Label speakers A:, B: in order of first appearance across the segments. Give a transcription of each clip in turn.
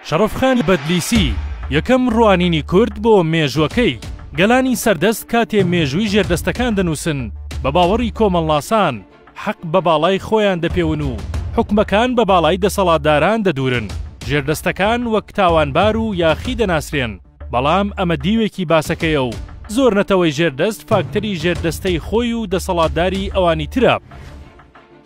A: شەرەفخان بەدلیسی یەکەم ڕوانینی کورد بۆ مێژووەکەی گەلانی سەردەست کاتێ مێژووی ژێردەستەکان دەنووسن بە باوەڕی کۆمەڵناسان حەق بە باڵای خۆیان دەپێون و حکومەکان بە باڵای دەسەڵاتداران دەدورن ژێردەستەکان وەک تاوانبار و یاخی دەناسرێن بەڵام ئەمە دیوێکی باسەکەیە و زۆر نەتەوەی ژێردەست فاکتەری ژێردەستەی خۆی و دەسەڵاتداری ئەوانی ترە.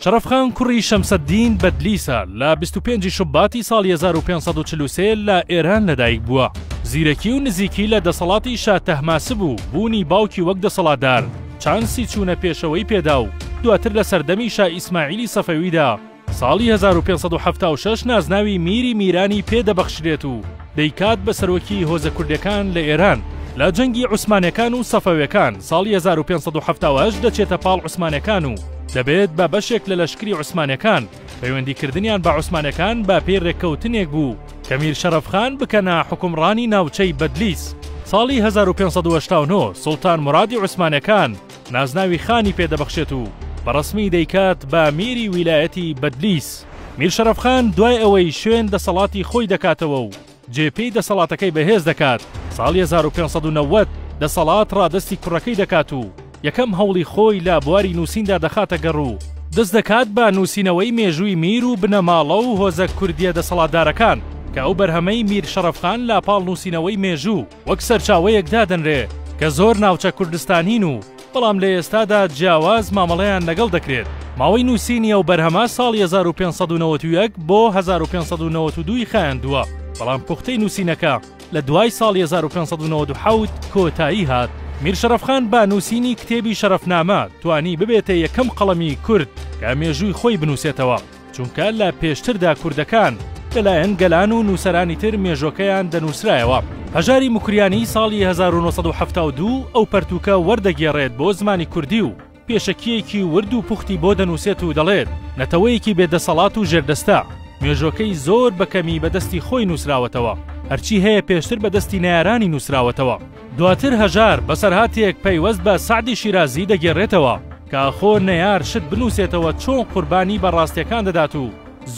A: شەرەفخان کوڕی شەمسەددین بەدلیسە لە 25 شوباتی ساڵی 1543 لە ئێران لەدایک بووە. زیرەکی و نزیکی لە دەسەڵاتی شا تەحماسب و بوونی باوکی وەک دەسەڵاتدار چانسی چوونە پێشەوەی پێدا و دواتر لە سەردەمی شا ئیسماعیلی سەفەویدا ساڵی 1576 نازناوی میری میرانی پێدەبەخشرێت و دەیکات بە سەرۆکی هۆزە کوردەکان لە ئێران. لە جەنگی عوسمانیەکان و سەفەویەکان ساڵی 1578 دەچێتە پاڵ عوسمانیەکان و دەبێت بە بەشێک لە لەشکری عوسمانیەکان پەیوەندیکردنیان بە عوسمانیەکان با پێی ڕێککەوتنێک بوو کە میر شەرەفخان بکەنە حکومڕانی ناوچەی بەدلیس. ساڵی 1589 سوڵتان مورادی عوسمانیەکان نازناوی خانی پێدەبەخشێت و بەڕەسمی دەیکات بە میری ویلایەتی بەدلیس. میر شەرەفخان دوای ئەوەی شوێن دەسەڵاتی خۆی دەکاتەوە و جێپەی دەسەڵاتەکەی بەهێز دەکات ساڵی 1590 دەسەڵات ڕادستی کوڕەکەی دەکات و یەکەم هەوڵی خۆی لە بواری نووسیندا دەخاتە گەڕ و دەست دەکات بە نووسینەوەی مێژووی میر و بنەماڵە و هۆزە کوردیە دەسەڵاتدارەکان کە ئەو بەرهەمەی میر شەرەفخان لە پاڵ نووسینەوەی مێژوو وەک سەرچاوەیەک دادەنرێ کە زۆر ناوچە کوردستانین و بەڵام لە ئێستادا جیاواز مامەڵەیان لەگەڵ دەکرێت. ماوەی نووسینی ئەو بەرهەمە ساڵی 1591 بۆ 1592 خایاندووە بەڵام پوختەی نووسینەکە لە دوای ساڵی 1597 کۆتایی هات. میر شەرەفخان بە نووسینی کتێبی شەرەفنامە توانی ببێتە یەکەم قەڵەمی کورد کە مێژووی خۆی بنووسێتەوە چونکە لە پێشتردا کوردەکان لەلایەن گەلان و نووسەرانی تر مێژوەکەیان دەنووسرایەوە. هەژاری موکریانی ساڵی 1972 ئەو پەرتوکە وەردەگێڕێت بۆ زمانی کوردی و پێشەکیەکی ورد و پوختی بۆ دەنووسێت و دەڵێت نەتەوەیەکی بێدەسەڵات و ژێردەستە مێژوەکەی زۆر بەکەمی بەدەستی خۆی نووسراوەتەوە هەرچی هەیە پێشتر بەدەستی نایارانی نووسراوەتەوە. دواتر هەژار بەسەرهاتێک پەیوەست بە سعدی شیرازی دەگێڕێتەوە کە خۆ نەیار شت بنووسێتەوە چۆن قوربانی بەڕاستیەکان دەدات و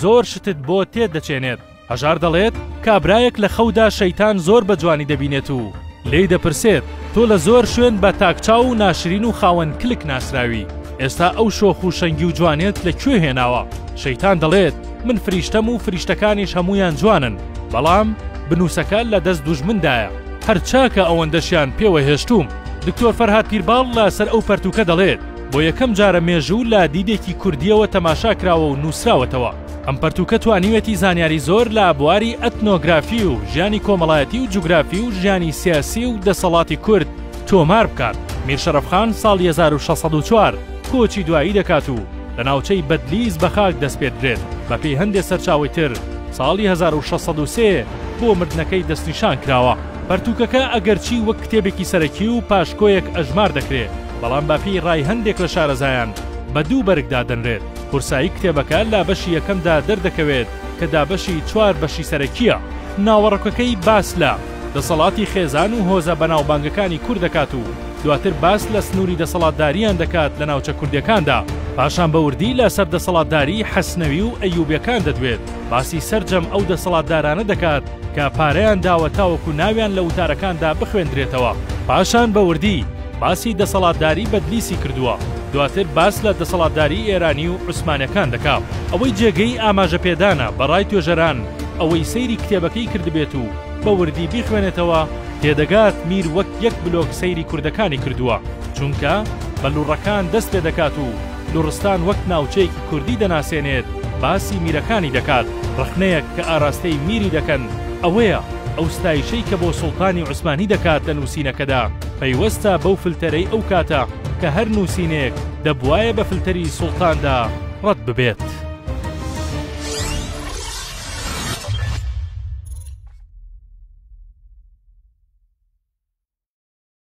A: زۆر شتت بۆ تێت دەچێنێت. هەژار دەڵێت کابرایەک لە خەودا شەیتان زۆر بە جوانی دەبینێت و لێی دەپرسێت تۆ لە زۆر شوێن بە تاکچاو و ناشرین و خاوەن کلک ناسراوی ئێستا ئەو شۆخ و شەنگی و جوانێت لەکوێ هێناوە؟ شەیتان دەڵێت من فریشتەم و فریشتەکانیش هەمویان جوانن بەڵام بنووسەکە لە دەست دوژمندایە هەر چاکە ئەوەندەشیان پێوە هێشتوم. دکتۆر فەرهاد پیرباڵ لەسەر ئەو پەرتوکە دەڵێت بۆ یەکەم جارە مێژوو لە دیدێکی کوردیەوە تەماشا کراوە و نووسراوەتەوە. ئەم پەرتوکە توانیوێتی زانیاری زۆر لە بواری ئەتنۆگرافی و ژیانی کۆمەڵایەتی و جوگرافی و ژیانی سیاسی و دەسەڵاتی کورد تۆمار بکات. میر شەرەفخان ساڵی 1604 کۆچی دوایی دەکات و لە ناوچەی بەدلیس بە خاک دەست پێ درێت. بە پێی هەندێک سەرچاوی تر ساڵی 1603 بۆ مردنەکەی دەستنیشان کراوە. پەرتوکەکە ئەگەرچی وەک کتێبێکی سەرەکی و پاشکۆیەک ئەژمار دەکرێت بەڵام باپی ڕای هەندێک لە شارەزایان بە دوو بەرگدا دەنرێت. قورسایی کتێبەکە لا بەشی یەکەمدا دەردەکەوێت کە دابەشی 4 بەشی سەرەکیە. ناوەڕەکەکەی باس لە دەسەڵاتی خێزان و هۆزە بەناوبانگەکانی کورد دەکات و دواتر باس لە سنووری دەسەڵاتداریان دەکات لە ناوچە کوردەکاندا. پاشان بەوردی لە سەر دەسەڵاتداری حەسنەوی و ئەیوبیەکان دەدوێت. باسی سەرجەم ئەو دەسەڵاتدارانە دەکات کە پارەیان داوە تاوەکو ناویان لە وتارەکاندا بخوێندرێتەوە. پاشان بەوردی باسی دەسەڵاتداری بەدلیسی کردووە. دواتر باس لە دەسەڵاتداری ئێرانی و عوسمانیەکان دەکات. ئەوەی جێگەی ئاماژە پێدانە بەڕای توێژەران ئەوەی سەیری کتێبەکەی کردبێت و بەوردی بیخوێنێتەوە تێدەگات میر وەک یەک بلۆک سەیری کوردەکانی کردووە چونکە بە لوڕەکان دەست پێ دەکات و لوڕستان وەک ناوچەیەکی کوردی دەناسێنێت باسی میرەکانی دەکات. ڕخنەیەک کە ئاراستەی میری دەکەن ئەوەیە ئەو ستایشەی کە بۆ سوڵتانی عوسمانی دەکات لە نووسینەکەدا پەیوەستە بەو فلتەرەی ئەو کاتە کە هەر نووسینێک دەبوایە بە فلتەری سوڵتاندا ڕەت ببێت.